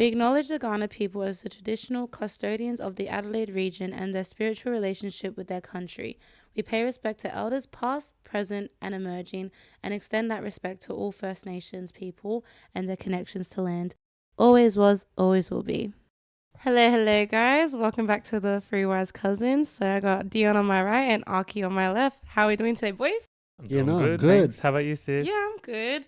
We acknowledge the Ghana people as the traditional custodians of the Adelaide region and their spiritual relationship with their country. We pay respect to elders past, present, and emerging, and extend that respect to all First Nations people and their connections to land. Always was, always will be. Hello, guys. Welcome back to the Three Wise Cousins. So I got Dion on my right and Aki on my left. How are we doing today, boys? I'm doing good. Thanks. How about you, sis? Yeah, I'm good.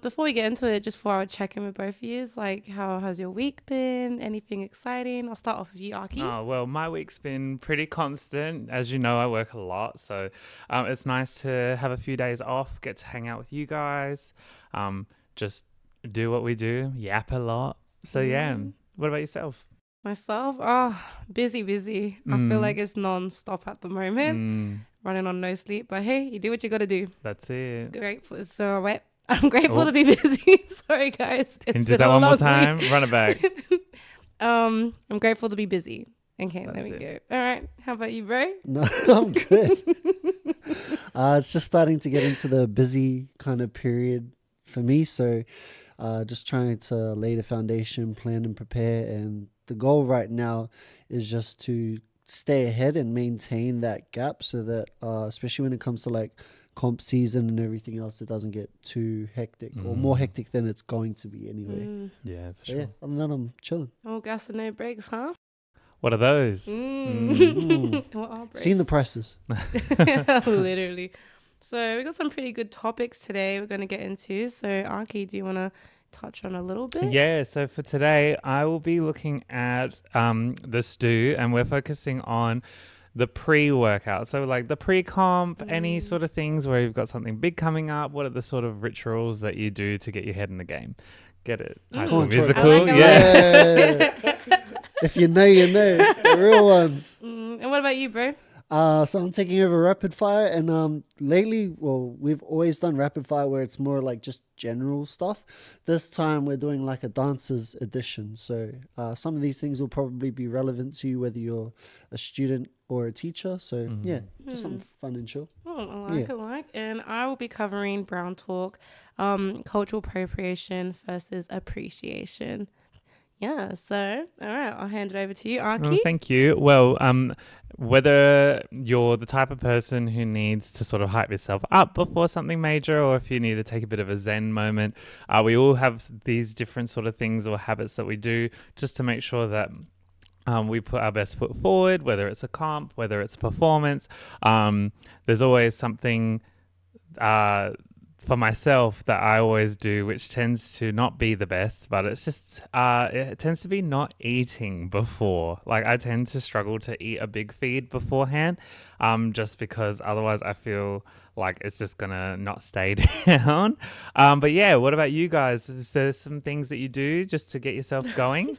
Before we get into it, just before I check in with both of you, like, how has your week been? Anything exciting? I'll start off with you, Aki. Oh, well, my week's been pretty constant. As you know, I work a lot, so it's nice to have a few days off, get to hang out with you guys, just do what we do, yap a lot. So yeah, what about yourself? Myself? Busy. I feel like it's non-stop at the moment. Running on no sleep, but hey, you do what you gotta do. That's it. It's grateful. So wet. I'm grateful to be busy. Sorry, guys. Can you do that one more time? Run it back. I'm grateful to be busy. Okay, That's there we it. go. All right. How about you, bro? No, I'm good. It's just starting to get into the busy kind of period for me. So just trying to lay the foundation, plan and prepare. And the goal right now is just to stay ahead and maintain that gap so that especially when it comes to like comp season and everything else, it doesn't get too hectic or more hectic than it's going to be anyway. Yeah, for But sure. yeah, other than that, I'm chilling. No gas and no breaks, huh? What are those? What are breaks? Seeing the prices. Literally. So we got some pretty good topics today we're going to get into. So Aki, do you want to touch on a little bit? Yeah, so for today, I will be looking at the stew, and we're focusing on the pre-workout. So like the pre-comp, any sort of things where you've got something big coming up. What are the sort of rituals that you do to get your head in the game? Get it? High School Musical? I like Yeah. If you know, you know. The real ones. And what about you, bro? So I'm taking over rapid fire, and lately, well, we've always done rapid fire where it's more like just general stuff. This time we're doing like a dancers edition. So some of these things will probably be relevant to you whether you're a student or a teacher. So yeah, just something fun and chill. Oh, I like. And I will be covering Brown Talk, cultural appropriation versus appreciation. Yeah, so, all right, I'll hand it over to you, Aki. Thank you. Well, whether you're the type of person who needs to sort of hype yourself up before something major, or if you need to take a bit of a zen moment, we all have these different sort of things or habits that we do just to make sure that we put our best foot forward, whether it's a comp, whether it's a performance. There's always something for myself that I always do, which tends to not be the best, but it's just it tends to be not eating before. Like I tend to struggle to eat a big feed beforehand, just because otherwise I feel like it's just gonna not stay down. But yeah, what about you guys? Is there some things that you do just to get yourself going?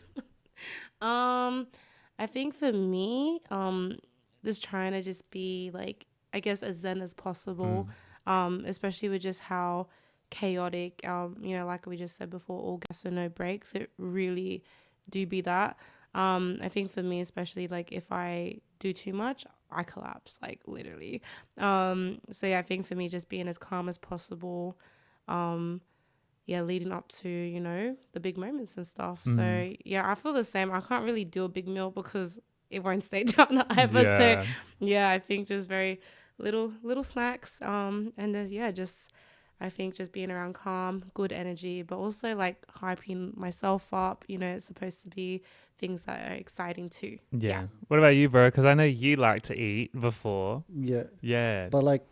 I think for me, just trying to just be like, I guess, as zen as possible. Especially with just how chaotic, like we just said before, all gas and no breaks, it really do be that. I think for me, especially like if I do too much, I collapse, like literally. So yeah, I think for me, just being as calm as possible, leading up to, the big moments and stuff. So yeah, I feel the same. I can't really do a big meal because it won't stay down either. Yeah. So yeah, I think just very little snacks, and then just I think just being around calm, good energy, but also like hyping myself up. It's supposed to be things that are exciting too. Yeah. What about you, bro? Because I know you like to eat before. Yeah. But like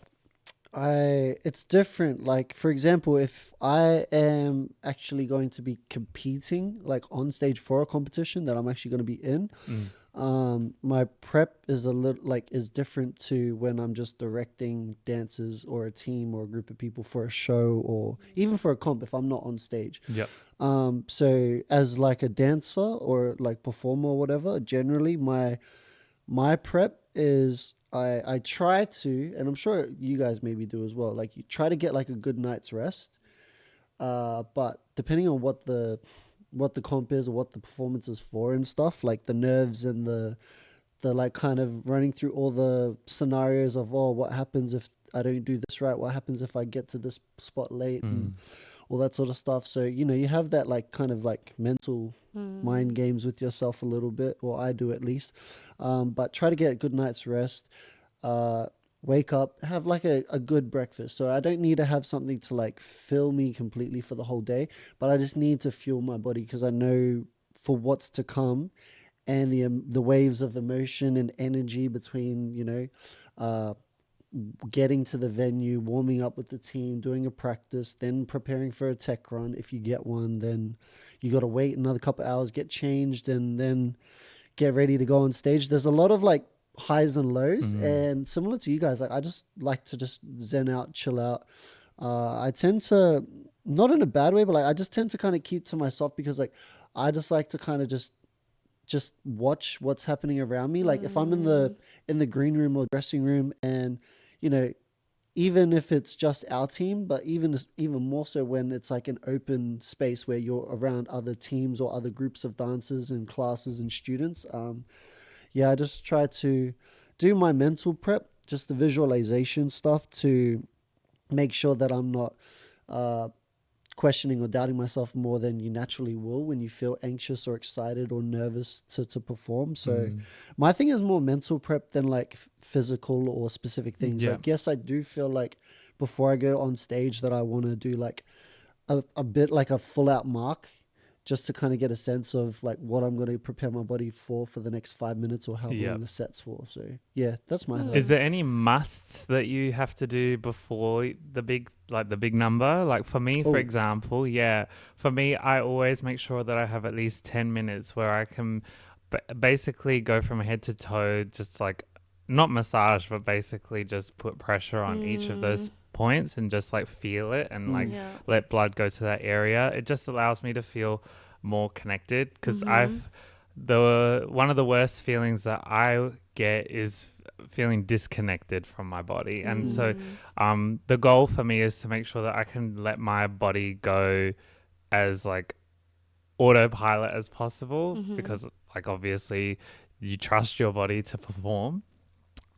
it's different. Like for example, if I am actually going to be competing like on stage for a competition that I'm actually going to be in, my prep is is different to when I'm just directing dancers or a team or a group of people for a show or even for a comp if I'm not on stage. Yep. So as like a dancer or like performer or whatever, generally my prep is I try to, and I'm sure you guys maybe do as well, like you try to get like a good night's rest, but depending on what the comp is or what the performance is for and stuff, like the nerves and the like kind of running through all the scenarios of, what happens if I don't do this right? What happens if I get to this spot late? And all that sort of stuff. So, you have that like kind of like mental mind games with yourself a little bit, or I do at least. But try to get a good night's rest. Wake up, have like a good breakfast. So I don't need to have something to like fill me completely for the whole day, but I just need to fuel my body because I know for what's to come, and the waves of emotion and energy between getting to the venue, warming up with the team, doing a practice, then preparing for a tech run. If you get one, then you got to wait another couple hours, get changed, and then get ready to go on stage. There's a lot of like highs and lows, and similar to you guys, like I just like to just zen out, chill out. I tend to, not in a bad way, but like I just tend to kind of keep to myself because like I just like to kind of just watch what's happening around me. Like if I'm in the green room or dressing room, and even if it's just our team, but even more so when it's like an open space where you're around other teams or other groups of dancers and classes and students. I just try to do my mental prep, just the visualization stuff, to make sure that I'm not questioning or doubting myself more than you naturally will when you feel anxious or excited or nervous to perform. So my thing is more mental prep than like physical or specific things. Like, yes, I do feel like before I go on stage that I want to do like a bit like a full out mark, just to kind of get a sense of like what I'm going to prepare my body for the next 5 minutes or however long the set's for. So yeah, that's my thing. Is there any musts that you have to do before the big number? Like for me, for example, for me, I always make sure that I have at least 10 minutes where I can basically go from head to toe, just like not massage, but basically just put pressure on each of those points and just like feel it and like let blood go to that area. It just allows me to feel more connected because one of the worst feelings that I get is feeling disconnected from my body. And so the goal for me is to make sure that I can let my body go as like autopilot as possible because like obviously you trust your body to perform.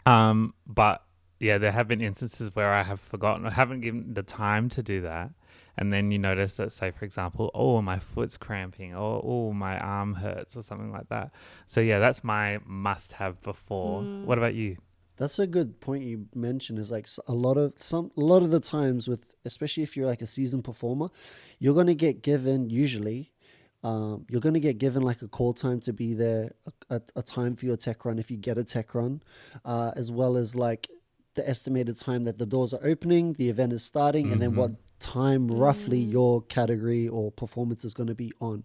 But yeah, there have been instances where I have forgotten or haven't given the time to do that. And then you notice that, say, for example, my foot's cramping or my arm hurts or something like that. So yeah, that's my must have before. What about you? That's a good point you mentioned, is like a lot of the times with, especially if you're like a seasoned performer, you're going to get given usually you're going to get given like a call time to be there, a time for your tech run if you get a tech run, as well as like the estimated time that the doors are opening, the event is starting, and then what time roughly your category or performance is going to be on.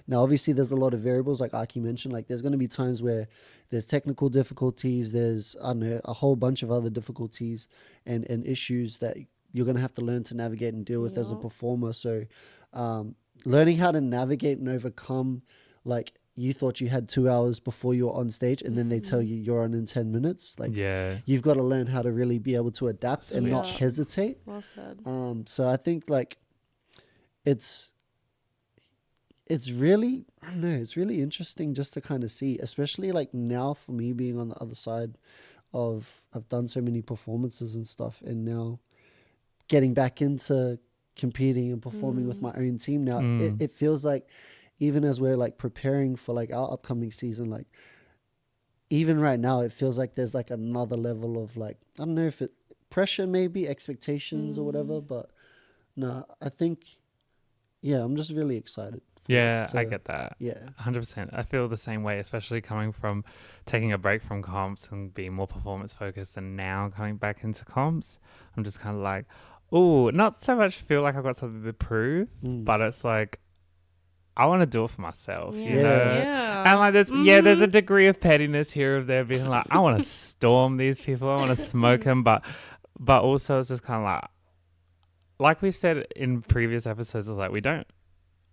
Now, obviously, there's a lot of variables, like Aki mentioned. Like, there's going to be times where there's technical difficulties, there's, I don't know, a whole bunch of other difficulties and issues that you're going to have to learn to navigate and deal with as a performer. So, learning how to navigate and overcome, like, you thought you had 2 hours before you were on stage and then they tell you you're on in 10 minutes. Like, you've got to learn how to really be able to adapt and not hesitate. Well said. So I think like it's really, I don't know, it's really interesting just to kind of see, especially like now for me being on the other side of, I've done so many performances and stuff, and now getting back into competing and performing with my own team now, it feels like, even as we're like preparing for like our upcoming season, like even right now, it feels like there's like another level of like, I don't know if it pressure, maybe expectations or whatever, but no, I think, I'm just really excited. I get that. 100%. I feel the same way, especially coming from taking a break from comps and being more performance focused, and now coming back into comps, I'm just kind of like, not so much feel like I've got something to prove, but it's like, I want to do it for myself, you know? And like there's a degree of pettiness here of there being like, I want to storm these people, I want to smoke them, but also it's just kind of like we've said in previous episodes, it's like we don't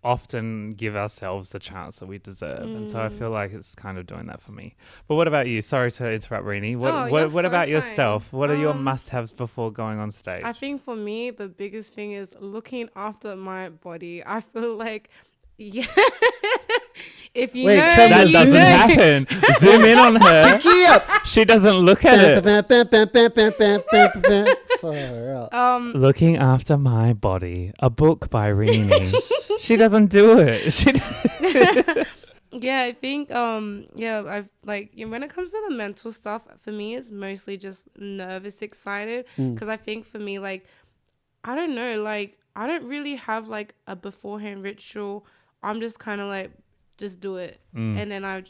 often give ourselves the chance that we deserve, and so I feel like it's kind of doing that for me. But what about you? Sorry to interrupt, Rini. What about yourself? What are your must-haves before going on stage? I think for me, the biggest thing is looking after my body. I feel like if you that doesn't happen. Zoom in on her. She doesn't look at it. Far out. Looking After My Body, a book by Rini. She doesn't do it. Yeah, I think I've when it comes to the mental stuff, for me it's mostly just nervous, excited, because I think for me, like, I don't know, like, I don't really have like a beforehand ritual. I'm just kind of like, just do it. And then I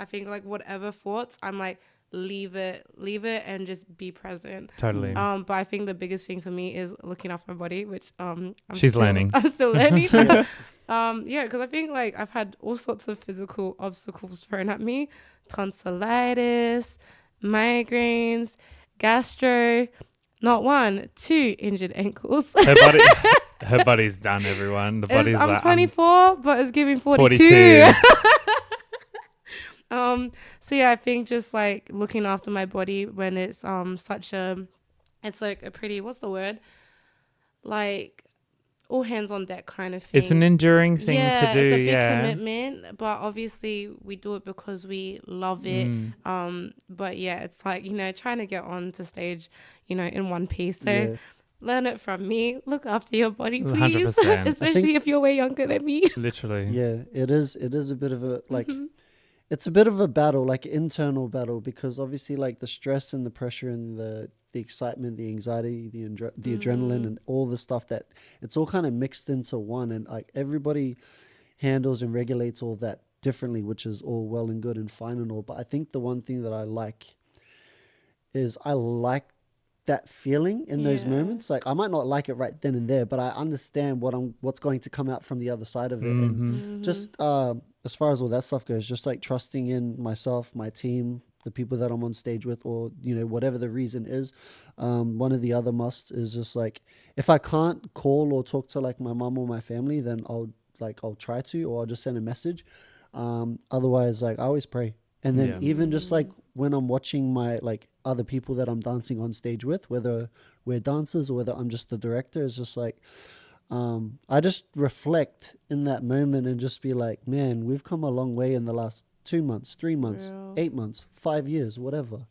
think like whatever thoughts, I'm like, leave it and just be present. Totally. But I think the biggest thing for me is looking after my body, which She's learning. I'm still learning. Yeah, because I think like I've had all sorts of physical obstacles thrown at me: tonsillitis, migraines, gastro, not one, two injured ankles. Her body's done, everyone. The body's I'm like, 24, but it's giving 42. 42. So yeah, I think just like looking after my body when it's it's like a pretty, what's the word? Like, all hands on deck kind of thing. It's an enduring thing to do. It's a big yeah. commitment, but obviously we do it because we love it. But yeah, it's like, trying to get on to stage, in one piece. So learn it from me. Look after your body, please. 100%. Especially if you're way younger than me. Literally. Yeah, it is a bit of a like it's a bit of a battle, like internal battle, because obviously like the stress and the pressure and the excitement, the anxiety, the adrenaline and all the stuff, that it's all kind of mixed into one, and like everybody handles and regulates all that differently, which is all well and good and fine and all. But I think the one thing that I like is I like that feeling in those moments. Like I might not like it right then and there, but I understand what's going to come out from the other side of it. And just as far as all that stuff goes, just like trusting in myself, my team, the people that I'm on stage with, or whatever the reason is. One of the other musts is just like, if I can't call or talk to like my mom or my family, then I'll try to, or I'll just send a message. Otherwise, like I always pray. And then even just like when I'm watching my like other people that I'm dancing on stage with, whether we're dancers or whether I'm just the director, it's just like I just reflect in that moment and just be like, man, we've come a long way in the last 2 months, 3 months, 8 months, 5 years, whatever.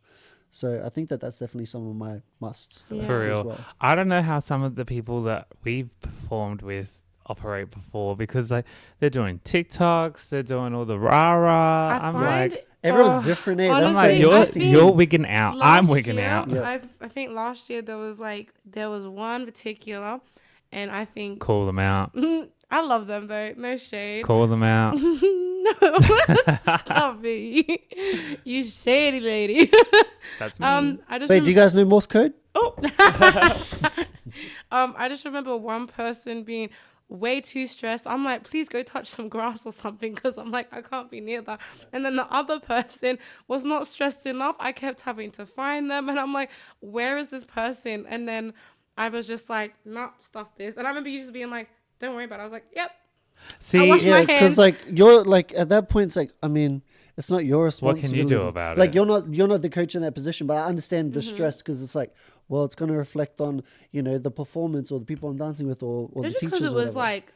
So I think that's definitely some of my musts. For real. Well. I don't know how some of the people that we've performed with operate before, because like they're doing TikToks, they're doing all the rah-rah. I'm like, everyone's different. Honestly, I'm like, you're wigging out. I'm wigging out. I think last year there was one particular, and I think call them out. I love them though. No shade. Call them out. No, stop it. You shady lady. That's me. Wait, do you guys know Morse code? Oh. I just remember one person being way too stressed. I'm like, please go touch some grass or something, because I'm like, I can't be near that. And then the other person was not stressed enough. I kept having to find them, and I'm like, where is this person? And then I was just like, nah, stuff this. And I remember you just being like, don't worry about it. I was like, yep. See, yeah, because like you're like at that point, it's like, I mean, it's not your responsibility. What can you do about like, it? You're not the coach in that position, but I understand the stress, because it's like, well, it's going to reflect on the performance or the people I'm dancing with, or the teachers. It's just because it was like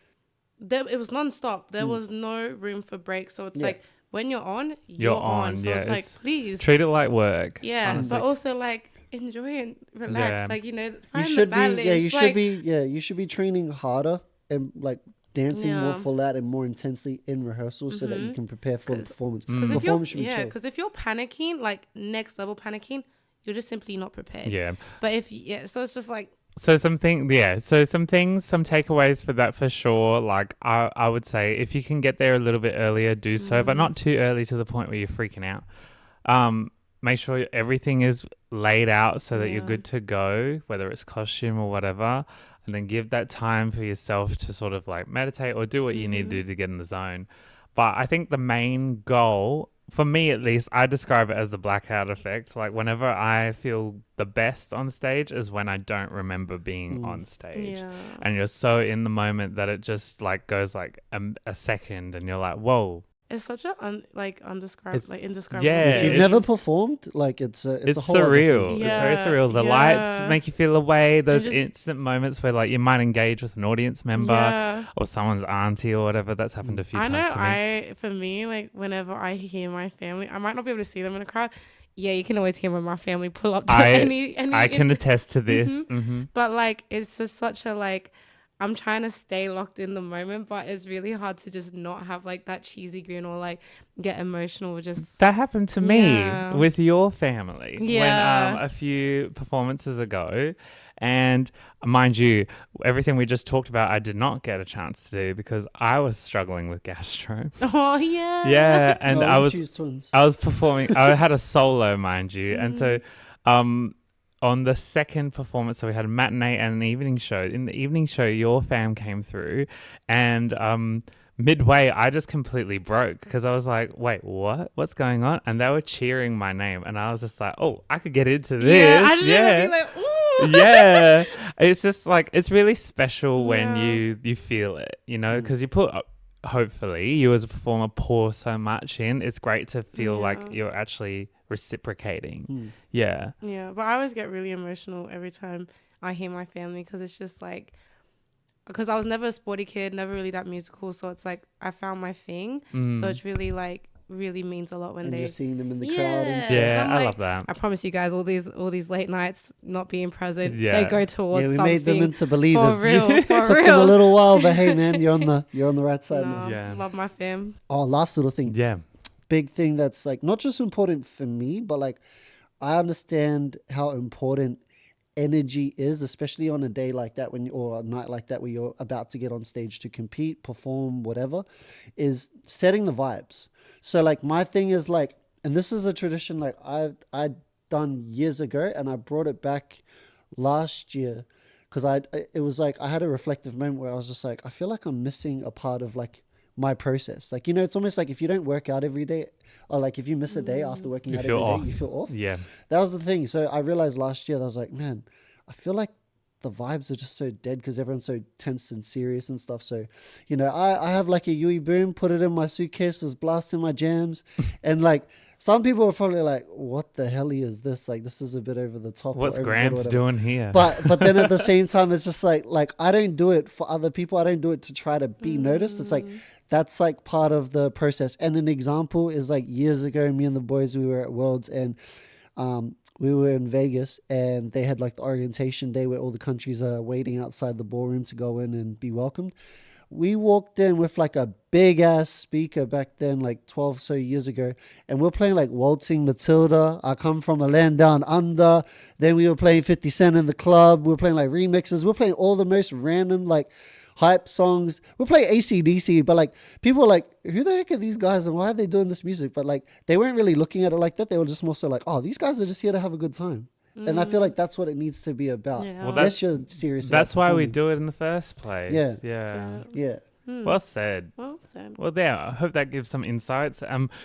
it was non-stop. There was no room for breaks. So it's like when you're on, you're on. So it's like, please treat it like work. Yeah, honestly. But also like enjoy and relax. Like find you should the balance. You should be training harder and like dancing more full out and more intensely in rehearsals, so that you can prepare for the performance. Performance should be chill. Because if you're panicking, like next level panicking, you're just simply not prepared. Yeah. But so it's just like. So some takeaways for that for sure. Like I would say, if you can get there a little bit earlier, do so, but not too early to the point where you're freaking out. Make sure everything is laid out so that you're good to go, whether it's costume or whatever. And then give that time for yourself to sort of like meditate or do what you need to do to get in the zone. But I think the main goal, for me at least, I describe it as the blackout effect. Like whenever I feel the best on stage is when I don't remember being on stage. Yeah. And you're so in the moment that it just like goes like a second and you're like, whoa. It's such a indescribable. Yeah, if you've never performed, like it's a whole surreal. It's very surreal. The lights make you feel away. Those instant moments where like you might engage with an audience member or someone's auntie or whatever. That's happened a few times to me. For me, like whenever I hear my family, I might not be able to see them in a crowd. yeah, you can always hear when my family pull up to I any I can attest to this. But like, it's just such a like, I'm trying to stay locked in the moment, but it's really hard to just not have like that cheesy grin or like get emotional. Just That happened to me Yeah. with your family when Yeah. a few performances ago. And mind you, everything we just talked about, I did not get a chance to do because I was struggling with gastro. Oh yeah. Yeah, and Oh, I we was choose twins. I was performing. I had a solo, mind you, and so on the second performance, so we had a matinee and an evening show. In the evening show, your fam came through, and midway, I just completely broke because I was like, "Wait, what? What's going on?" And they were cheering my name, and I was just like, "Oh, I could get into this." Yeah. I just remember being like, ooh. Yeah, it's just like it's really special when Yeah. you feel it, you know, because you put hopefully you as a performer pour so much in. It's great to feel like Yeah. you're actually reciprocating. Yeah. Yeah, but I always get really emotional every time I hear my family because it's just like, because I was never a sporty kid, never really that musical. So it's like I found my thing. So it's really like really means a lot when And they. you're seeing them in the crowd and stuff. Yeah, I'm I like, love that. I promise you guys, all these late nights not being present, Yeah. they go towards Yeah, we something. made them into believers. For real, for Took real. them a little while, but hey, man, you're on the right side. now. No, Yeah. love my fam. Oh, last little thing. Yeah. Big thing that's like not just important for me, but like I understand how important energy is, especially on a day like that or a night like that where you're about to get on stage to compete, perform, whatever, is setting the vibes. So like my thing is like, and this is a tradition like I'd done years ago, and I brought it back last year because it was like I had a reflective moment where I was just like, I feel like I'm missing a part of like my process. Like, you know, it's almost like if you don't work out every day, or like if you miss a day after working You out feel every off. day, you feel off. Yeah. That was the thing. So I realized last year that I was like, man, I feel like the vibes are just so dead because everyone's so tense and serious and stuff. So, you know, I have like a Yui Boom, put it in my suitcase, was blasting my jams. And like, some people are probably like, what the hell is this? Like, this is a bit over the top. What's or overboard or Gramps whatever. doing here? But then at the same time, it's just like I don't do it for other people. I don't do it to try to be noticed. It's like, that's like part of the process. And an example is like years ago, me and the boys, we were at Worlds, and we were in Vegas, and they had like the orientation day where all the countries are waiting outside the ballroom to go in and be welcomed. We walked in with like a big ass speaker back then, like 12 so years ago, and we're playing like Waltzing Matilda, I Come From a Land Down Under. Then we were playing 50 Cent in the Club. We were playing like remixes. We're playing all the most random like hype songs. We're playing AC/DC, but like people were like, who the heck are these guys and why are they doing this music? But like they weren't really looking at it like that. They were just more so like, oh, these guys are just here to have a good time. And I feel like that's what it needs to be about. Yeah. Well, Unless you're serious. That's about why we performing. do it in the first place. Yeah. Yeah. Yeah. Well said. Well said. Well, there. I hope that gives some insights.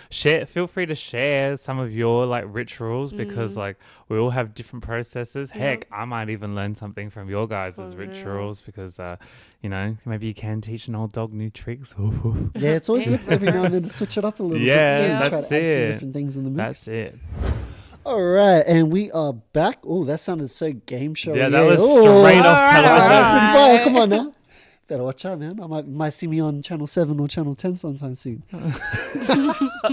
Feel free to share some of your like rituals because like we all have different processes. Heck, I might even learn something from your guys' rituals because you know, maybe you can teach an old dog new tricks. Yeah, it's always good every now and then to switch it up a little Yeah, bit. Too, and try that's to add some it. different things in the mix. That's it. All right, and we are back. Oh, that sounded so game show. Yeah, that was straight off All television. right, fire. Come on now. Better watch out, man. I might see me on Channel 7 or Channel 10 sometime soon. Who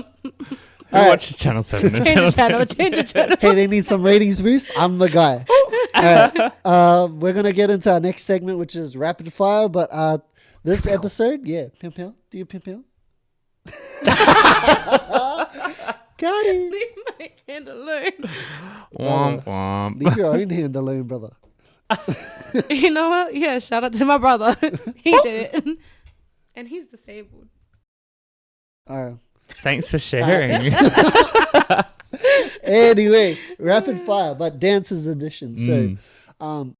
watches Channel 7 and Channel 10? Change the channel. Hey, they need some ratings boost. I'm the guy. All right. We're going to get into our next segment, which is rapid fire. But this episode, yeah, Pim Pim. Do you Pim Pim? Got it. Leave my hand alone. Womp womp. Leave your own hand alone, brother. You know what? Yeah, shout out to my brother. He did it. And he's disabled. All right. Thanks for sharing. Anyway, rapid fire, but dances edition. So,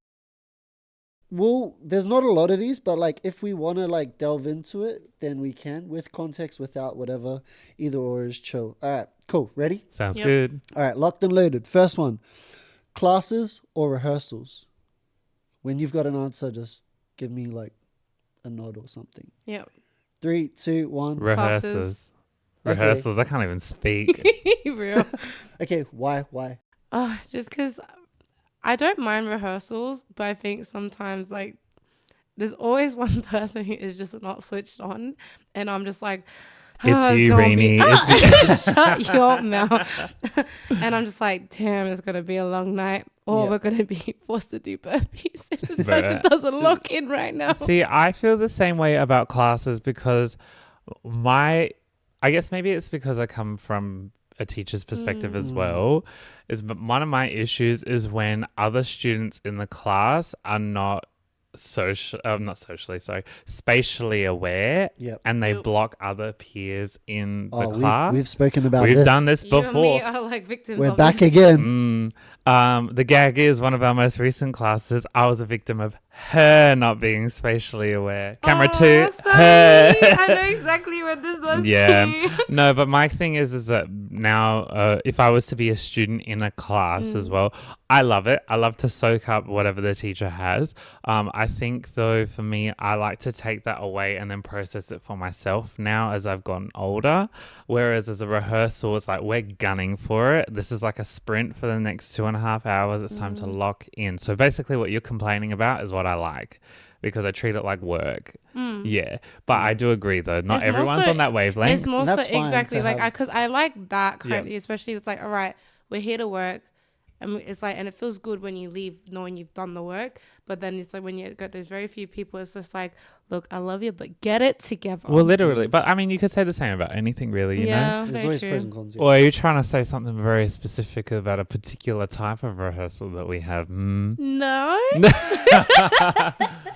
there's not a lot of these, but like if we want to like delve into it, then we can with context, without, whatever. Either or is chill. All right, cool. Ready? Sounds Yep. good. All right, locked and loaded. First one: classes or rehearsals. When you've got an answer, just give me like a nod or something. Yep. 3, 2, 1. Rehearsals. Okay. Rehearsals. I can't even speak. Real. Okay, why? Oh, just because I don't mind rehearsals, but I think sometimes like there's always one person who is just not switched on, and I'm just like, It's you, gonna be- Rini. Shut your mouth. And I'm just like, damn, it's gonna be a long night, or Yeah. we're gonna be forced to do burpees if this Bruh. person doesn't lock in right now. See, I feel the same way about classes because I guess maybe it's because I come from a teacher's perspective as well. One of my issues is when other students in the class are not spatially aware, Yep. and they Yep. block other peers in the Oh, class. we've spoken about We've this. done this You and me before. are like victims We're of back this. again. The gag is one of our most recent classes. I was a victim of her not being spatially aware. Camera Oh, two, sorry. her. I know exactly what this was. Yeah. too. No, but my thing is that now, if I was to be a student in a class as well, I love it. I love to soak up whatever the teacher has. I think though, for me, I like to take that away and then process it for myself now as I've gotten older. Whereas as a rehearsal, it's like we're gunning for it. This is like a sprint for the next 2.5 hours. It's time to lock in. So basically what you're complaining about is what I like, because I treat it like work. Yeah. But I do agree though. Not It's more everyone's so- on that wavelength. It's more And so that's fine exactly to like have- because I like that Yeah. currently, especially it's like, all right, we're here to work, and it's like, and it feels good when you leave knowing you've done the work. But then it's like when you got those very few people, it's just like, look, I love you, but get it together. Well, literally. But I mean, you could say the same about anything really, you know? yeah, There's very always true. pros and cons. Yeah. Or are you trying to say something very specific about a particular type of rehearsal that we have? No,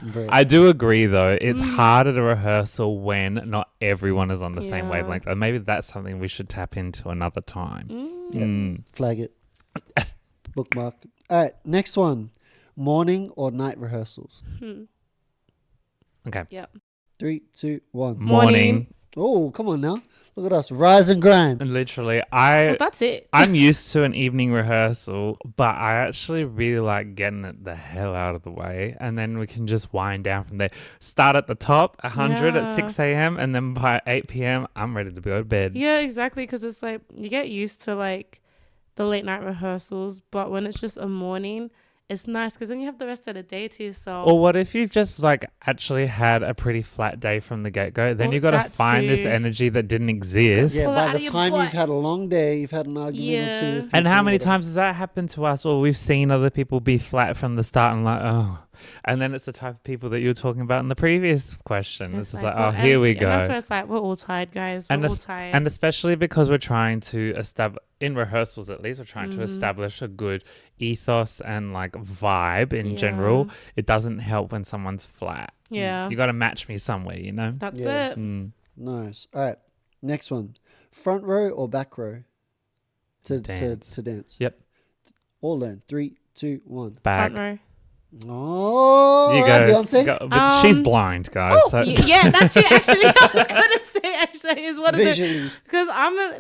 Very- I do agree, though. It's harder to rehearsal when not everyone is on the same Yeah. wavelength. And maybe that's something we should tap into another time. Yeah. Mm. Flag it. Bookmark. All right, next one. Morning or night rehearsals? Okay. Yep. 3, 2, 1. Morning. Oh, come on now. Look at us. Rise and grind. And literally, Well, that's it. I'm used to an evening rehearsal, but I actually really like getting it the hell out of the way. And then we can just wind down from there. Start at the top, 100 at Yeah. 6 a.m. And then by 8 p.m., I'm ready to go to bed. Yeah, exactly. Because it's like you get used to like the late night rehearsals, but when it's just a morning, it's nice because then you have the rest of the day to yourself. Or what if you've just like actually had a pretty flat day from the get-go? Then Well, you got to that find this too. energy that didn't exist. Yeah, pull it by out the of your time butt. you've had a long day, you've had an argument or Yeah. two. With And people, how many whatever. times has that happened to us? Or we've seen other people be flat from the start and like, oh. And then it's the type of people that you were talking about in the previous question. It's just like, well, oh, here we and that's go. where it's like, we're all tired, guys. We're And all es- tired. And especially because we're trying to establish, in rehearsals at least, we're trying Mm-hmm. to establish a good ethos and like vibe in Yeah. general. It doesn't help when someone's flat. Yeah. You got to match me somewhere, you know? That's Yeah. it. Mm. Nice. All right. Next one. Front row or back row to Dance. to dance? Yep. All learn. 3, 2, 1. Bag. Front row. Oh, You all right, go. Beyonce. But she's blind, guys. Oh, so yeah, that's it. Actually, I was gonna say actually is what it is. Visually. Because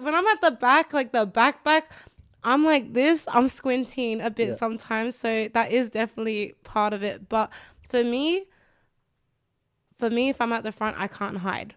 when I'm at the back, like the back, I'm like this. I'm squinting a bit Yeah. sometimes, so that is definitely part of it. But for me, if I'm at the front, I can't hide.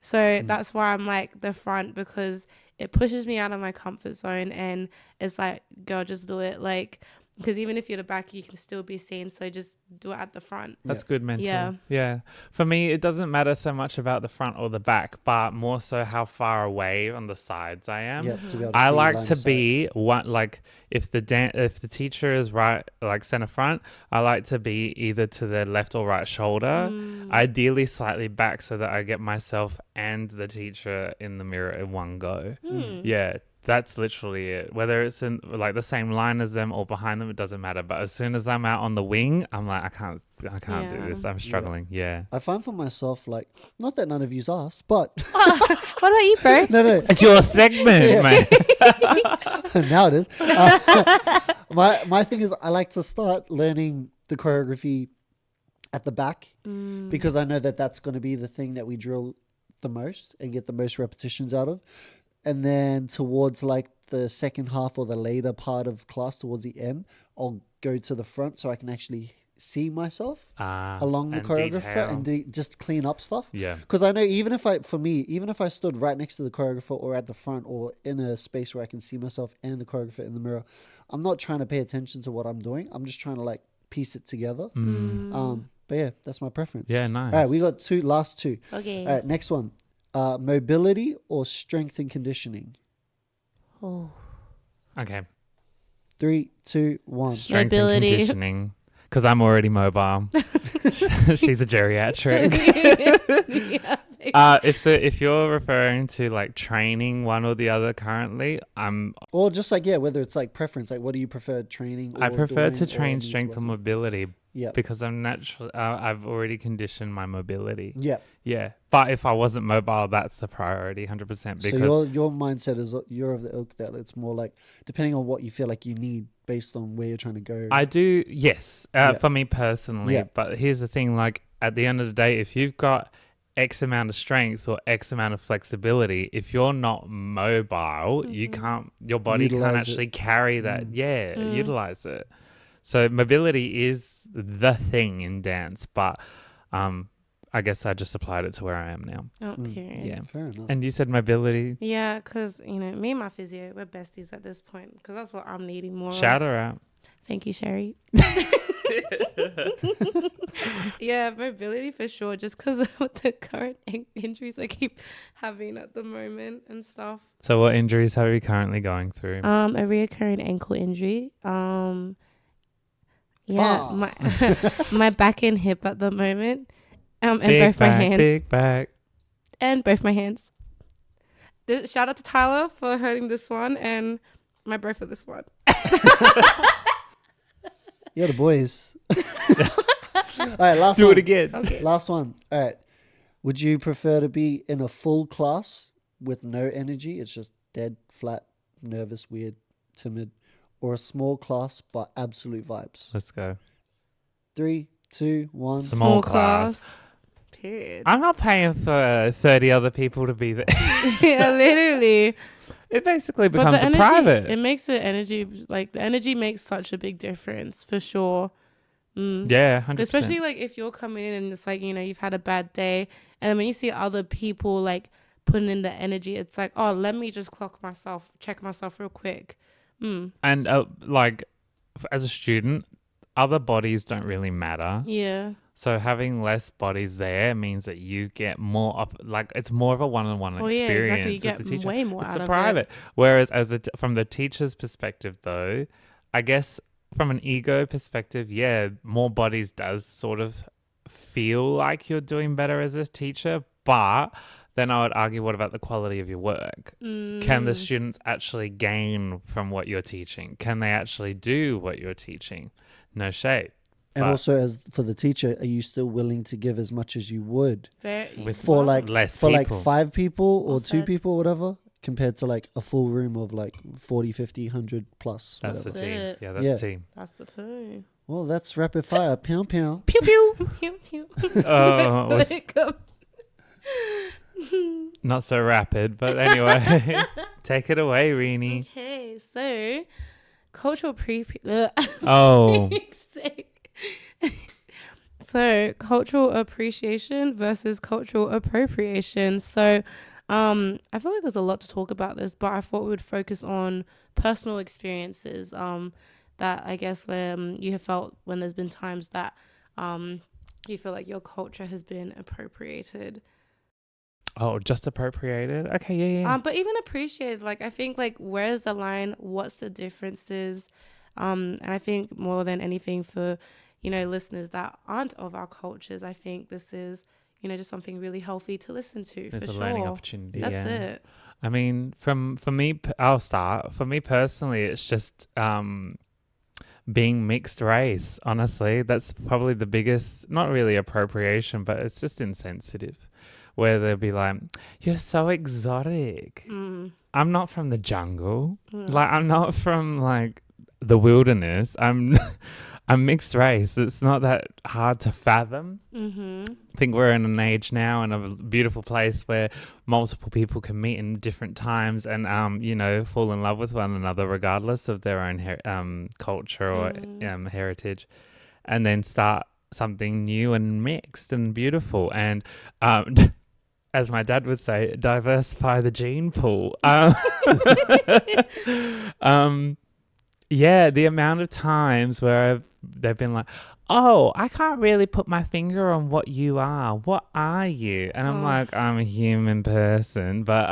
So that's why I'm like the front, because it pushes me out of my comfort zone, and it's like, girl, just do it. Like, because even if you're the back, you can still be seen. So just do it at the front. That's good mental. Yeah. Yeah. For me, it doesn't matter so much about the front or the back, but more so how far away on the sides I am. Yep, to be able to I see like line to of sight. be one, like if the teacher is right, like center front, I like to be either to the left or right shoulder, ideally slightly back, so that I get myself and the teacher in the mirror in one go. Yeah, that's literally it. Whether it's in like the same line as them or behind them, it doesn't matter. But as soon as I'm out on the wing, I'm like, I can't do Yeah. this. I'm struggling. Yeah. I find for myself, like, not that none of you's asked, but What about you, bro? no. It's your segment, Yeah. mate. Now it is. My thing is, I like to start learning the choreography at the back because I know that that's going to be the thing that we drill the most and get the most repetitions out of. And then towards like the second half or the later part of class, towards the end, I'll go to the front so I can actually see myself along the and choreographer detail. and just clean up stuff. Yeah. Because I know even if I stood right next to the choreographer or at the front or in a space where I can see myself and the choreographer in the mirror, I'm not trying to pay attention to what I'm doing. I'm just trying to like piece it together. But yeah, that's my preference. Yeah, nice. All right, we got last two. Okay. All right, next one. Mobility or strength and conditioning? Oh. Okay. 3, 2, 1. Strength Mobility. and conditioning. Because I'm already mobile. She's a geriatric. Yeah. If you're referring to like training one or the other currently, Or just like, yeah, whether it's like preference, like what do you prefer, training or I prefer doing to or train need to strength work and on? mobility Yeah. because I'm natural. I've already conditioned my mobility. Yeah. Yeah, but if I wasn't mobile, that's the priority, 100%. Because So your mindset is you're of the ilk that it's more like depending on what you feel like you need based on where you're trying to go. I do, yes, Yeah. for me personally. Yeah. But here's the thing: like at the end of the day, if you've got X amount of strength or X amount of flexibility, if you're not mobile, you can't. Your body can't Utilize it. actually carry that. Yeah, Mm. utilize it. So mobility is the thing in dance, but I guess I just applied it to where I am now. Oh, period. Yeah. Fair enough. And you said mobility. Yeah, because, me and my physio, we're besties at this point because that's what I'm needing more Shout of. her out. Thank you, Sherry. Yeah, mobility for sure, just because of the current injuries I keep having at the moment and stuff. So what injuries are you currently going through? A reoccurring ankle injury. Yeah, my my back and hip at the moment. And big both back, my hands. big back. And both my hands. Shout out to Tyler for hurting this one and my bro for this one. Yeah, the boys. All right, last Do one. it again. Okay. Last one. All right. Would you prefer to be in a full class with no energy? It's just dead, flat, nervous, weird, timid, or a small class but absolute vibes? Let's go. 3, 2, 1. Small class. Period. I'm not paying for 30 other people to be there. Yeah, literally. It basically But becomes the a energy, private. it makes the energy, like the energy makes such a big difference for sure. Yeah, 100%. Especially like if you're coming in and it's like, you've had a bad day. And then when you see other people like putting in the energy, it's like, oh, let me just check myself real quick. And like as a student, other bodies don't really matter. Yeah. So having less bodies there means that you get more like it's more of a one-on-one Well, yeah, exactly. You experience get with the teacher. way more It's out a of private. Whereas from the teacher's perspective, though, I guess from an ego perspective, yeah, more bodies does sort of feel like you're doing better as a teacher. But then I would argue, what about the quality of your work? Can the students actually gain from what you're teaching? Can they actually do what you're teaching? No shade. And But- also, as for the teacher, are you still willing to give as much as you would With for like less for people. like 5 people or Well 2 said. people, whatever, compared to like a full room of like 40, 50, 100 plus? That's whatever. the team. it. Yeah, that's Yeah. the team. That's the two. Well, that's rapid fire. Pew pew. Pew pew. Pew pew. Oh, Let it go. not so rapid, but anyway, take it away, Rini. Okay, so cultural Oh, So cultural appreciation versus cultural appropriation. So I feel like there's a lot to talk about this, but I thought we would focus on personal experiences that I guess you have felt when there's been times that you feel like your culture has been appropriated. oh, just appropriated. Okay, yeah. But even appreciated, like I think like where's the line? What's the differences? And I think more than anything for, listeners that aren't of our cultures, I think this is, just something really healthy to listen to. There's for a sure. learning opportunity. That's yeah. it. I mean, for me, I'll start. For me personally, it's just being mixed race. Honestly, that's probably the biggest. Not really appropriation, but it's just insensitive. Where they'll be like, "You're so exotic." I'm not from the jungle. Like I'm not from like the wilderness. I'm mixed race. It's not that hard to fathom. I think we're in an age now and a beautiful place where multiple people can meet in different times and fall in love with one another regardless of their own culture or heritage, and then start something new and mixed and beautiful. And as my dad would say, diversify the gene pool. Yeah, the amount of times where they've been like, oh, I can't really put my finger on what you are. What are you? And I'm like, I'm a human person. But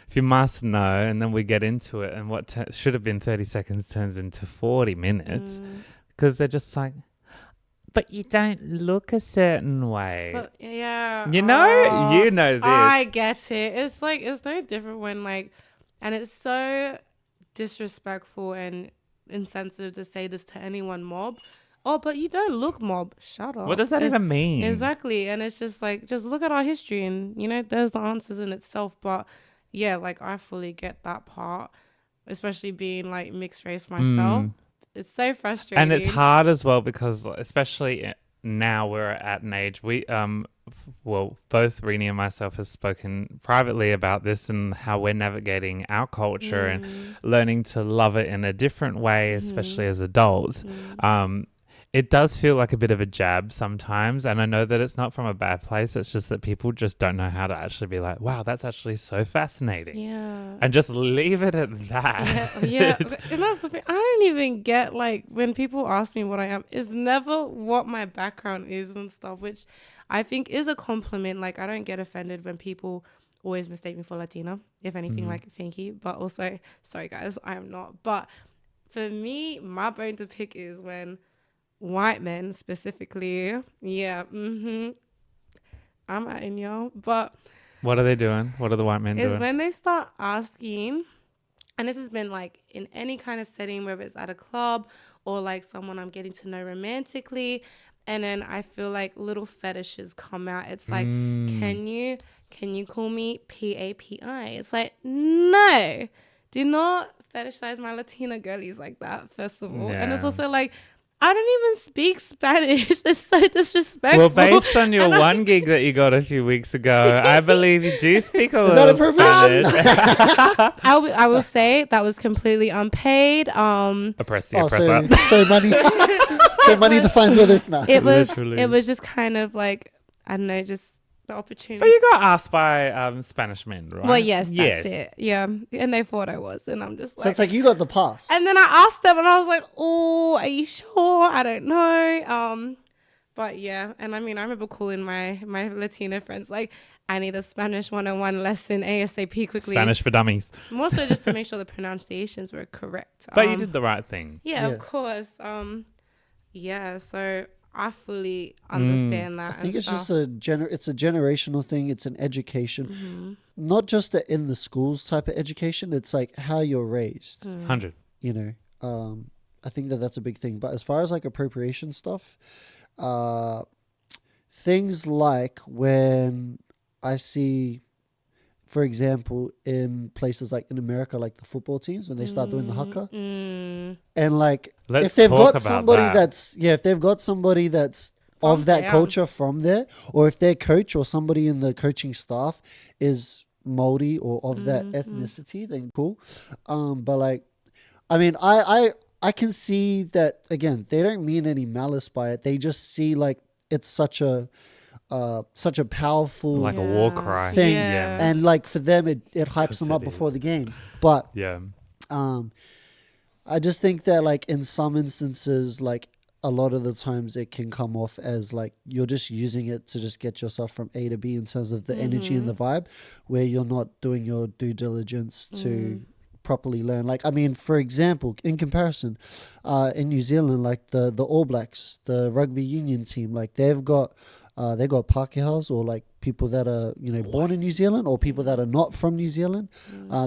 if you must know, and then we get into it, and what should have been 30 seconds turns into 40 minutes because they're just like, but you don't look a certain way. But yeah, You know this. I get it. It's like, it's no different when like, and it's so disrespectful and insensitive to say this to anyone, mob. Oh, but you don't look mob. Shut up. What does that even mean? Exactly. And it's just like, just look at our history and, you know, there's the answers in itself. But yeah, like I fully get that part, especially being like mixed race myself. It's so frustrating. And it's hard as well because especially now we're at an age we well, both Rini and myself have spoken privately about this and how we're navigating our culture and learning to love it in a different way, especially as adults. It does feel like a bit of a jab sometimes, and I know that it's not from a bad place. It's just that people just don't know how to actually be like, wow, that's actually so fascinating. Yeah. And just leave it at that. Yeah. And that's the thing. I don't even get, like, when people ask me what I am, it's never what my background is and stuff, which I think is a compliment. Like, I don't get offended when people always mistake me for Latina, if anything, like, thank you. But also, sorry guys, I am not. But for me, my bone to pick is when white men specifically, I'm at in y'all, but What are they doing? What are the white men doing? is when they start asking, and this has been like in any kind of setting, whether it's at a club or like someone I'm getting to know romantically, and then I feel like little fetishes come out. It's like, can you call me PAPI? It's like, no, do not fetishize my Latina girlies like that, first of all. And it's also like, I don't even speak Spanish. It's so disrespectful. Well, based on your one gig that you got a few weeks ago, I believe you do speak a little Appropriation? Spanish. I will say that was completely unpaid. Oppress the Oh, oppressor. so money. So money defines whether it's not. It was Literally. it was just kind of like, I don't know, just the opportunity. But you got asked by Spanish men, right? Well, yes, that's it. Yeah, and they thought I was, and I'm just like. So it's like you got the pass. And then I asked them, and I was like, "Oh, are you sure? I don't know." But yeah, and I mean, I remember calling my Latina friends like, "I need a Spanish 101 lesson ASAP quickly." Spanish for dummies. More so just to make sure the pronunciations were correct. But you did the right thing. Yeah, Yeah. of course. Yeah. So I fully understand that. I think it's just it's a generational thing. It's an education, not just in the schools type of education. It's like how you're raised. 100. You know, I think that's a big thing. But as far as like appropriation stuff, things like when I see, for example, in places like in America, like the football teams, when they start doing the haka, and like Let's if they've talk got about somebody that. if they've got somebody that's From of that there. culture from there, or if their coach or somebody in the coaching staff is Maori or of that ethnicity, then cool. But like, I mean, I can see that again. They don't mean any malice by it. They just see like it's such a powerful Like a war cry. thing, Yeah. and like for them it hypes them up it before is. the game. But Yeah. I just think that like in some instances, like a lot of the times it can come off as like you're just using it to just get yourself from A to B in terms of the energy and the vibe, where you're not doing your due diligence to properly learn. Like, I mean, for example, in comparison, in New Zealand, like the All Blacks, the rugby union team, like they've got Pākehās or like people that are, you know, born in New Zealand or people that are not from New Zealand.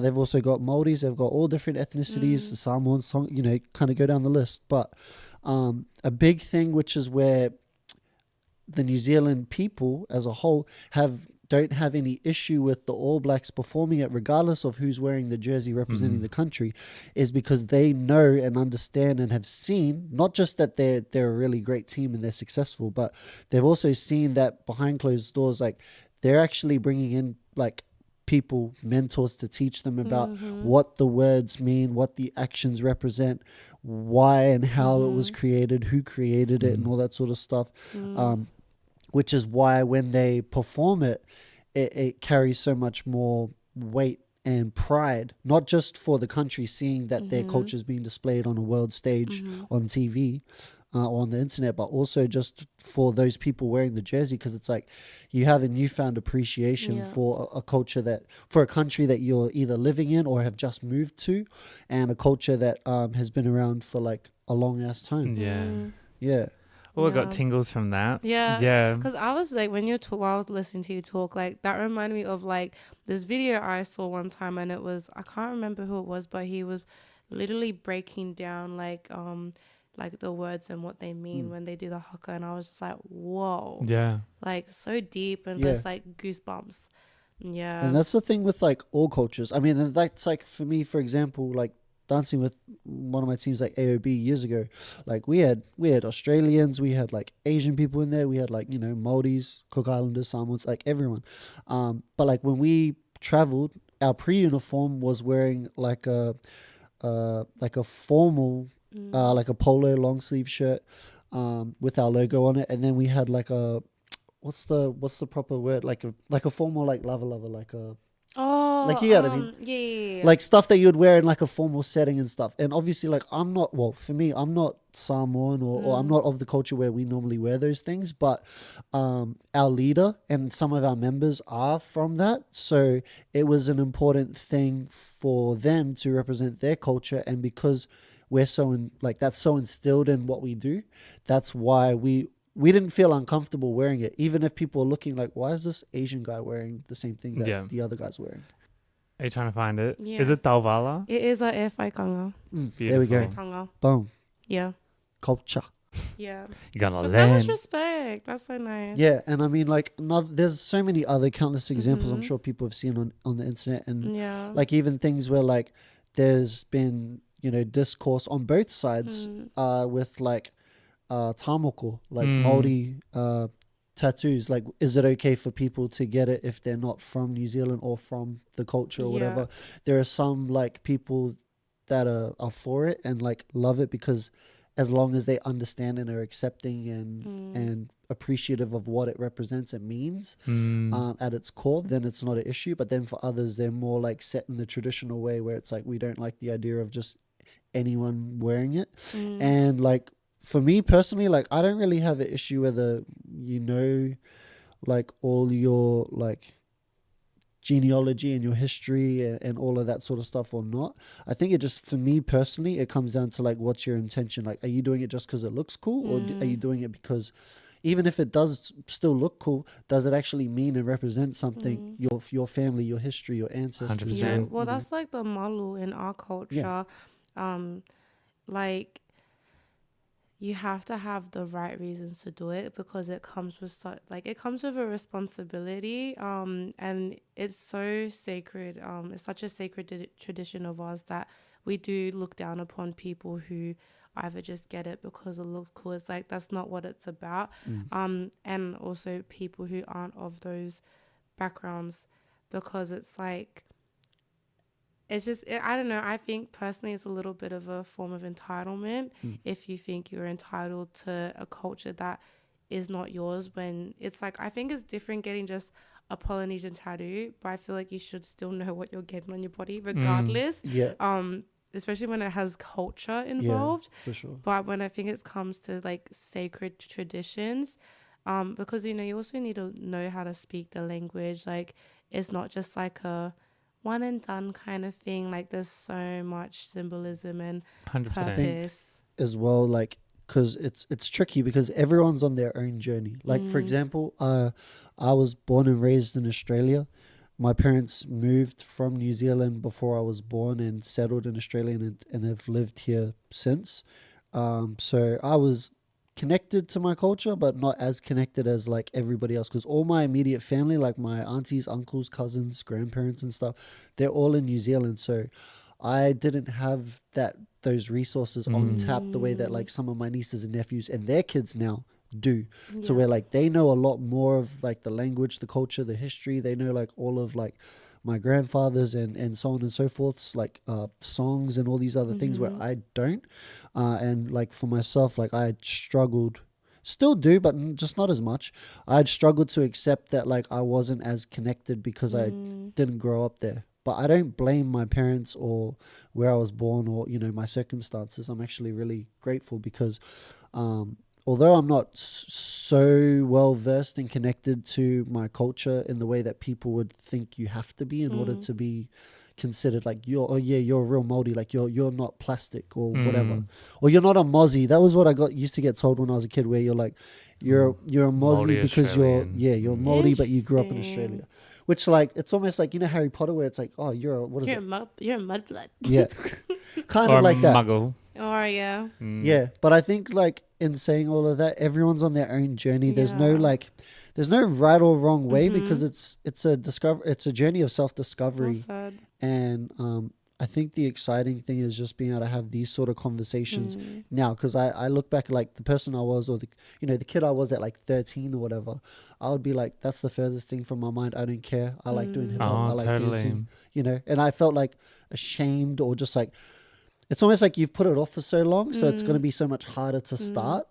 They've also got Māoris. They've got all different ethnicities, the Samoans, you know, kind of go down the list. But a big thing, which is where the New Zealand people as a whole don't have any issue with the All Blacks performing it, regardless of who's wearing the jersey representing the country, is because they know and understand and have seen not just that they're a really great team and they're successful, but they've also seen that behind closed doors, like they're actually bringing in like people, mentors to teach them about what the words mean, what the actions represent, why and how it was created, who created it, and all that sort of stuff. Which is why when they perform it, it carries so much more weight and pride, not just for the country seeing that their culture is being displayed on a world stage on TV, on the internet, but also just for those people wearing the jersey, because it's like you have a newfound appreciation Yeah. for a culture that, for a country that you're either living in or have just moved to, and a culture that has been around for like a long ass time. Yeah. Yeah. Oh, I got Yeah. tingles from that. Yeah. Yeah. Because I was like, when you talk, while I was listening to you talk, like that reminded me of like this video I saw one time, and it was, I can't remember who it was, but he was literally breaking down like the words and what they mean when they do the haka, and I was just like, whoa, Yeah. like so deep and Yeah. just like goosebumps. Yeah. And that's the thing with like all cultures. I mean, and that's like for me, for example, like dancing with one of my teams like AOB years ago, like we had Australians, we had like Asian people in there, we had like, you know, Maldives, Cook Islanders, Samoans, like everyone. But like when we traveled, our pre-uniform was wearing like a formal like a polo long sleeve shirt with our logo on it, and then we had like a what's the proper word, like a formal like lava like a Oh, like, you know what I mean? yeah. like stuff that you would wear in like a formal setting and stuff. And obviously, like, for me, I'm not Samoan or I'm not of the culture where we normally wear those things, but our leader and some of our members are from that, so it was an important thing for them to represent their culture. And because we're that's so instilled in what we do, that's why we didn't feel uncomfortable wearing it, even if people are looking like, why is this Asian guy wearing the same thing that the other guy's wearing? Are you trying to find it? Yeah. Is it Talvala? It is a F.I. Kanga. There we go. Beautiful. Tanga. Boom. Yeah. Culture. Yeah. You're gonna But so much learn. respect. That's so nice. Yeah, and I mean, like, there's so many other countless examples I'm Mhm. sure people have seen on the internet, and Yeah. like even things where like there's been, you know, discourse on both sides with like tamoko, like Maori tattoos. Like, is it okay for people to get it if they're not from New Zealand or from the culture or whatever? There are some like people that are for it and like love it, because as long as they understand and are accepting and appreciative of what it represents and means at its core, then it's not an issue. But then for others, they're more like set in the traditional way where it's like, we don't like the idea of just anyone wearing it. And like, for me personally, like, I don't really have an issue whether, you know, like all your like genealogy and your history and all of that sort of stuff or not. I think it just, for me personally, it comes down to like, what's your intention? Like, are you doing it just because it looks cool, or are you doing it because, even if it does still look cool, does it actually mean and represent something, your family, your history, your ancestors? 100%. Yeah. your, Well, that's like the malu in our culture. Like, you have to have the right reasons to do it, because it comes with it comes with a responsibility, and it's so sacred. It's such a sacred tradition of ours that we do look down upon people who either just get it because it looks cool. It's like, that's not what it's about. And also people who aren't of those backgrounds, because it's like, it's just, I don't know. I think personally it's a little bit of a form of entitlement if you think you're entitled to a culture that is not yours, when it's like, I think it's different getting just a Polynesian tattoo, but I feel like you should still know what you're getting on your body regardless. Especially when it has culture involved. Yeah, for sure. But when I think it comes to like sacred traditions, because, you know, you also need to know how to speak the language. Like, it's not just like a one and done kind of thing. Like, there's so much symbolism and 100%. purpose. As well, like, because it's tricky because everyone's on their own journey. Like, for example, I was born and raised in Australia. My parents moved from New Zealand before I was born and settled in Australia and have lived here since. So I was connected to my culture, but not as connected as like everybody else, because all my immediate family, like my aunties, uncles, cousins, grandparents and stuff, they're all in New Zealand. So I didn't have those resources on tap the way that like some of my nieces and nephews and their kids now do. So where like they know a lot more of like the language, the culture, the history. They know like all of like my grandfathers and so on and so forth, like songs and all these other things where I don't. And like for myself, like I struggled, still do, but just not as much. I'd struggled to accept that like I wasn't as connected because I didn't grow up there. But I don't blame my parents or where I was born or, you know, my circumstances. I'm actually really grateful because Although I'm not so well versed and connected to my culture in the way that people would think you have to be in order to be considered like you're a real Māori, like you're not plastic or whatever, or you're not a Mozzie. That was what I used to get told when I was a kid, where you're like you're a Mozzie Māori because Australian. you're Māori but you grew up in Interesting. Australia, which like it's almost like, you know, Harry Potter, where it's like, oh, you're a You're a mudblood. yeah, kind Or of like that. muggle. Or yeah. Yeah, but I think like in saying all of that, everyone's on their own journey. There's no Yeah. like, there's no right or wrong way, because it's a journey of self discovery, Well said. and I think the exciting thing is just being able to have these sort of conversations now, because I look back at like the person I was, or the kid I was at like 13 or whatever. I would be like, that's the furthest thing from my mind. I don't care. I like doing hip hop. I Oh, like totally. dancing. And I felt like ashamed, or just like, it's almost like you've put it off for so long, so it's going to be so much harder to start.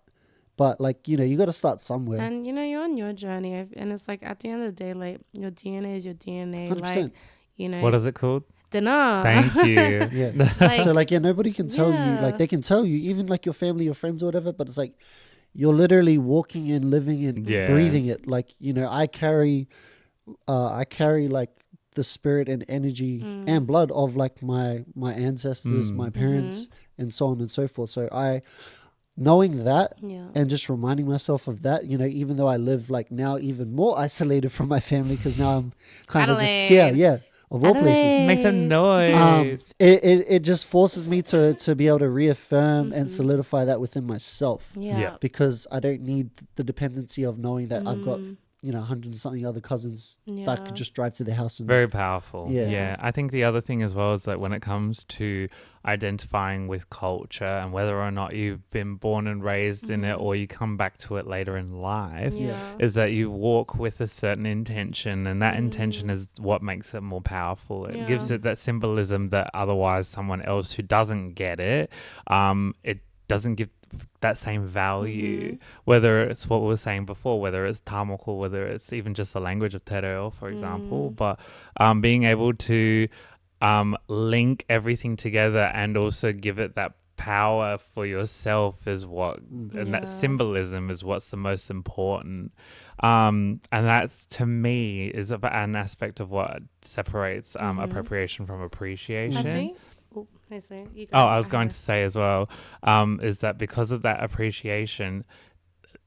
But like, you got to start somewhere. And you're on your journey, and it's like at the end of the day, like your DNA is your DNA. 100%. Like What is it called? dinner. Thank you. Yeah. Like, So like, yeah, nobody can tell you, like Yeah. they can tell you, even like your family, your friends or whatever, but it's like, you're literally walking and living and Yeah. breathing it. Like, I carry like the spirit and energy and blood of like my ancestors, my parents, and so on and so forth. So knowing that yeah. and just reminding myself of that, even though I live like now even more isolated from my family, because now I'm kind of just here, Adelaide. of all places. Adelaide. Make some noise. It just forces me to be able to reafirm and solidify that within myself, Yeah. Yeah. because I don't need the dependency of knowing that I've got 100 and something other cousins that I could just drive to their house and Very powerful. Yeah. I think the other thing as well is that when it comes to identifying with culture and whether or not you've been born and raised in it, or you come back to it later in life, Yeah. is that you walk with a certain intention, and that intention is what makes it more powerful. It gives Yeah. it that symbolism that otherwise someone else who doesn't get it, it doesn't give that same value, whether it's what we were saying before, whether it's tamoko, whether it's even just the language of te reo, for example, but being able to link everything together and also give it that power for yourself is what, and that symbolism is what's the most important. And that's, to me, is an aspect of what separates appropriation from appreciation. I think. Oh, I say. You go. Oh, I was going to say as well, is that because of that appreciation,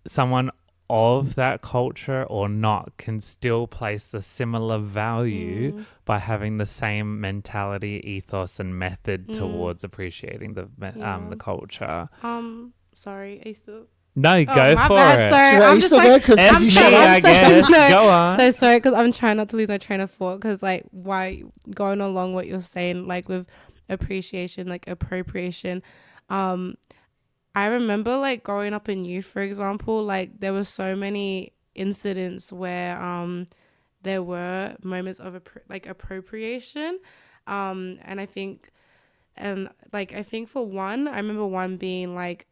someone of that culture or not can still place the similar value by having the same mentality, ethos, and method towards appreciating the culture. Sorry, I still. No, go my for bad, it. sorry. So are I'm you just still like, there? 'Cause I'm you sorry, shut up. I guess. No. Go on. So sorry, because I'm trying not to lose my train of thought. Because like, why going along what you're saying, like with appreciation, like appropriation. I remember like growing up in youth, for example, like there were so many incidents where there were moments of appropriation, and I think for one, I remember one being like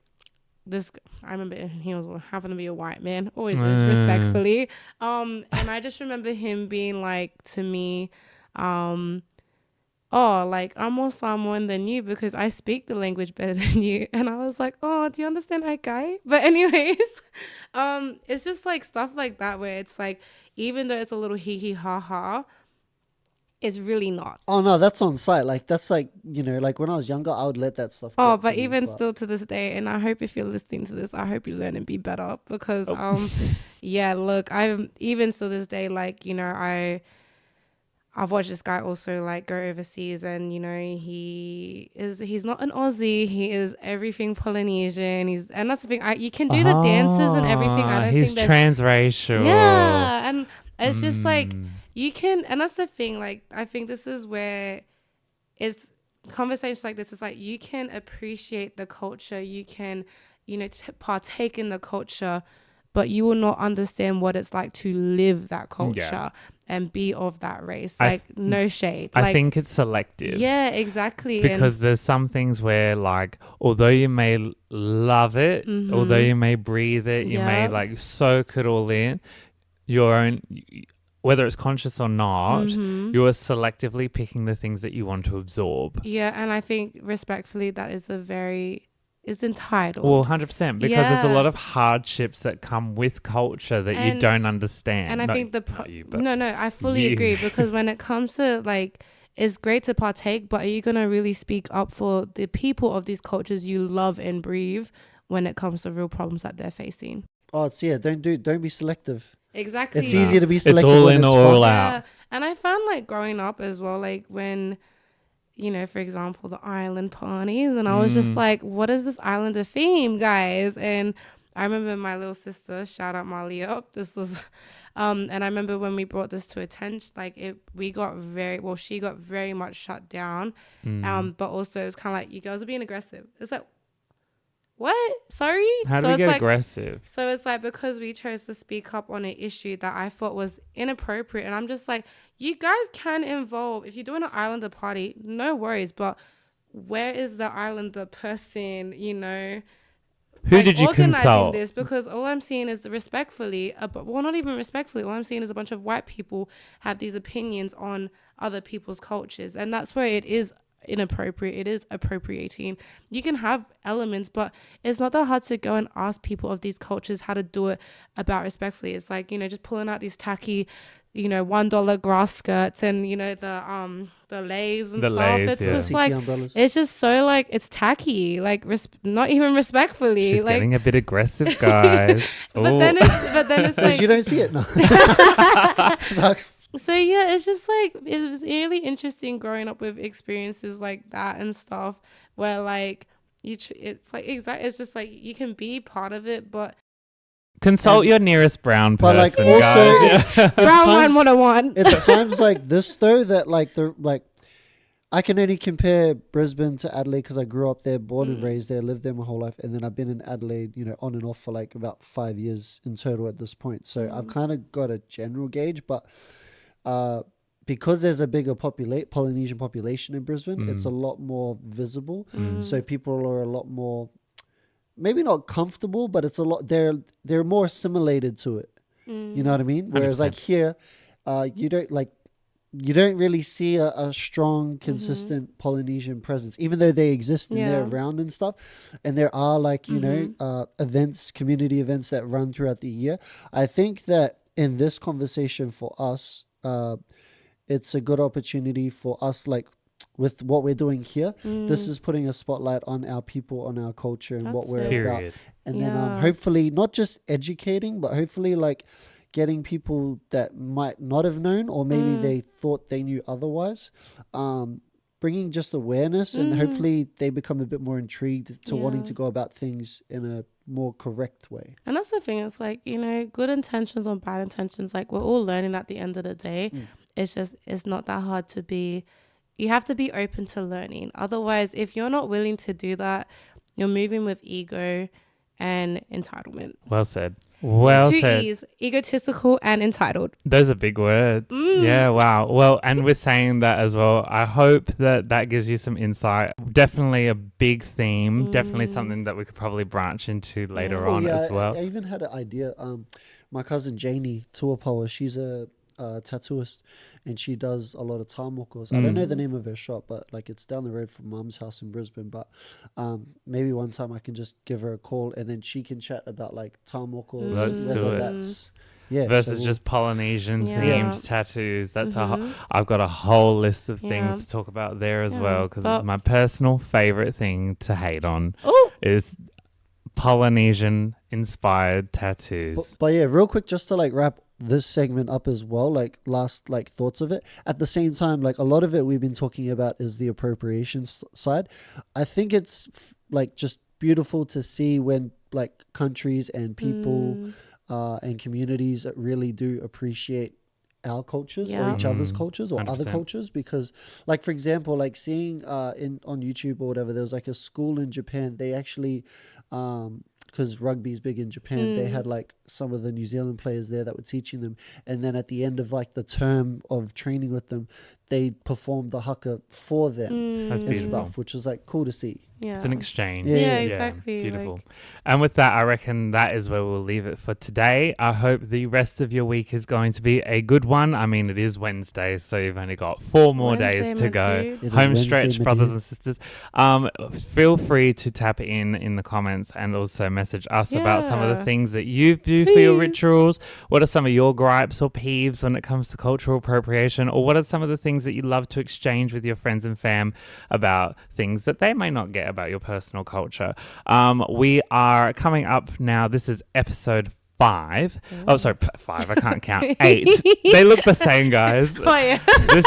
this. I remember he was happened to be a white man, always is, respectfully, and I just remember him being like to me, oh, like I'm more Samoan than you because I speak the language better than you. And I was like, oh, do you understand Aikai? But anyways, it's just like stuff like that where it's like, even though it's a little hee hee ha ha, it's really not. Oh no, that's on site. Like that's like, like when I was younger, I would let that stuff. Oh, get but to me, even still to this day, and I hope if you're listening to this, I hope you learn and be better because, yeah, look, I'm even still this day, like, I've watched this guy also like go overseas, and he's not an Aussie. He is everything Polynesian. And that's the thing. You can do the dances and everything. I don't he's think that's transracial. yeah, and it's just like you can, and that's the thing. Like I think this is where it's conversations like this. It's like you can appreciate the culture. You can, partake in the culture, but you will not understand what it's like to live that culture and be of that race. Like, no shade. I think it's selective. Yeah, exactly. Because there's some things where, like, although you may love it, although you may breathe it, you may, like, soak it all in, your own, whether it's conscious or not, you are selectively picking the things that you want to absorb. Yeah, and I think, respectfully, that is a very is entitled. Well, 100%, because there's a Yeah. lot of hardships that come with culture that you And- don't understand. And I Not- think not you, but no, I fully you. agree, because when it comes to like, it's great to partake, but are you gonna really speak up for the people of these cultures you love and breathe when it comes to real problems that they're facing? Oh, it's don't be selective. Exactly. It's No. easy to be It's selective all when in, it's all fun. out. Yeah, and I found like growing up as well, like when, you know, for example, the island parties, and I was just like, what is this islander theme, guys? And I remember my little sister, shout out Malia, this was, and I remember when we brought this to attention, like she got very much shut down, but also it was kind of like, you girls are being aggressive. It's like, what? Sorry? How do So we it's get like, aggressive? so it's like, because we chose to speak up on an issue that I thought was inappropriate. And I'm just like, you guys can involve, if you're doing an islander party, no worries. But where is the islander person, you know? Who like, did you organizing consult? this? Because all I'm seeing is well, not even respectfully, all I'm seeing is a bunch of white people have these opinions on other people's cultures. And that's where it is inappropriate. It is appropriating. You can have elements, but it's not that hard to go and ask people of these cultures how to do it about respectfully. It's like, you know, just pulling out these tacky, you know, $1 grass skirts and, you know, the lays and The stuff. lays, It's yeah. just Tiki like, umbrellas. it's just so like, it's tacky, like not even respectfully. She's like, getting a bit aggressive, guys. but then it's Because like, you don't see it now. so yeah, it's just like, it was really interesting growing up with experiences like that and stuff, where like it's like it's just like you can be part of it, but Consult your nearest brown But, like, person, also guys. Yeah. brown times- 101. It's times like this though that like I can only compare Brisbane to Adelaide because I grew up there, born and raised there, lived there my whole life, and then I've been in Adelaide, you know, on and off for like about 5 years in total at this point. So I've kind of got a general gauge, but because there's a bigger Polynesian population in Brisbane, it's a lot more visible. So people are a lot more, maybe not comfortable, but it's a lot. They're more assimilated to it. You know what I mean? Whereas 100%. like here, you don't really see a strong, consistent Polynesian presence, even though they exist and they're around and stuff. And there are like, you know, events, community events that run throughout the year. I think that in this conversation for us, it's a good opportunity for us, like with what we're doing here. This is putting a spotlight on our people, on our culture and what That's we're it. about. Period. And then Yeah. hopefully not just educating, but hopefully like getting people that might not have known, or maybe they thought they knew otherwise, bringing just awareness, and hopefully they become a bit more intrigued to wanting to go about things in a more correct way. And that's the thing. It's like, you know, good intentions or bad intentions, like we're all learning at the end of the day. It's just, it's not that hard to be, you have to be open to learning. Otherwise, if you're not willing to do that, you're moving with ego and entitlement. Well said. Well Two said. E's, egotistical and entitled. Those are big words. Yeah, wow. Well, and with saying that as well, I hope that that gives you some insight. Definitely a big theme. Definitely something that we could probably branch into later on as well. I even had an idea. My cousin Janie Tuapawa, she's a tattooist, and she does a lot of tamokos. I don't know the name of her shop, but like it's down the road from Mum's house in Brisbane. But maybe one time I can just give her a call, and then she can chat about like tamokos. Let's do whether it. That's yeah. Versus so just Polynesian Yeah. themed tattoos. That's I've got a whole list of Yeah. things to talk about there as well, because But- my personal favorite thing to hate on Oh, is Polynesian inspired tattoos. But yeah, real quick, just to like wrap this segment up as well, like last like thoughts of it. At the same time, like a lot of it we've been talking about is the appropriation side. I think it's like just beautiful to see when like countries and people and communities that really do appreciate our cultures or Yeah. each other's cultures or other 100%. cultures, because like for example, like seeing on YouTube or whatever, there was like a school in Japan. They actually because rugby's big in Japan, they had like some of the New Zealand players there that were teaching them, and then at the end of like the term of training with them, they performed the haka for them That's and beautiful. stuff, which was like cool to see. Yeah. It's an exchange. Yeah, Yeah, exactly. Beautiful. Like, And with that, I reckon that is where we'll leave it for today. I hope the rest of your week is going to be a good one. I mean, it is Wednesday, so you've only got 4 more days Wednesday, to my go. dudes. It is Home Wednesday, stretch, my brothers dude. and sisters. Feel free to tap in the comments and also message us about some of the Yeah. things that you do for your Please. rituals. What are some of your gripes or peeves when it comes to cultural appropriation? Or what are some of the things that you love to exchange with your friends and fam about things that they may not get about your personal culture? We are coming up now. This is episode 5. Oh, sorry, 5. I can't count. 8. They look the same, guys. Oh yeah. This,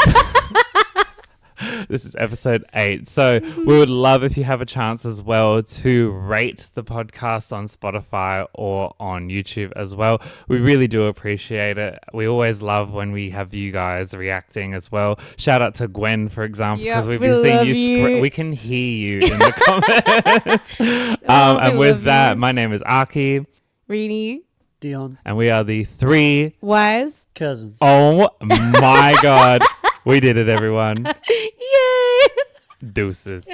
this is episode 8. So we would love if you have a chance as well to rate the podcast on Spotify or on YouTube as well. We really do appreciate it. We always love when we have you guys reacting as well. Shout out to Gwen, for example, because Yep, we've we been seeing love you. you. We can hear you in the comments. And we with love that, you. my name is Aki, Rini. Dion, and we are the 3. Wise. cousins. Oh my God. We did it, everyone. Yay. Deuces.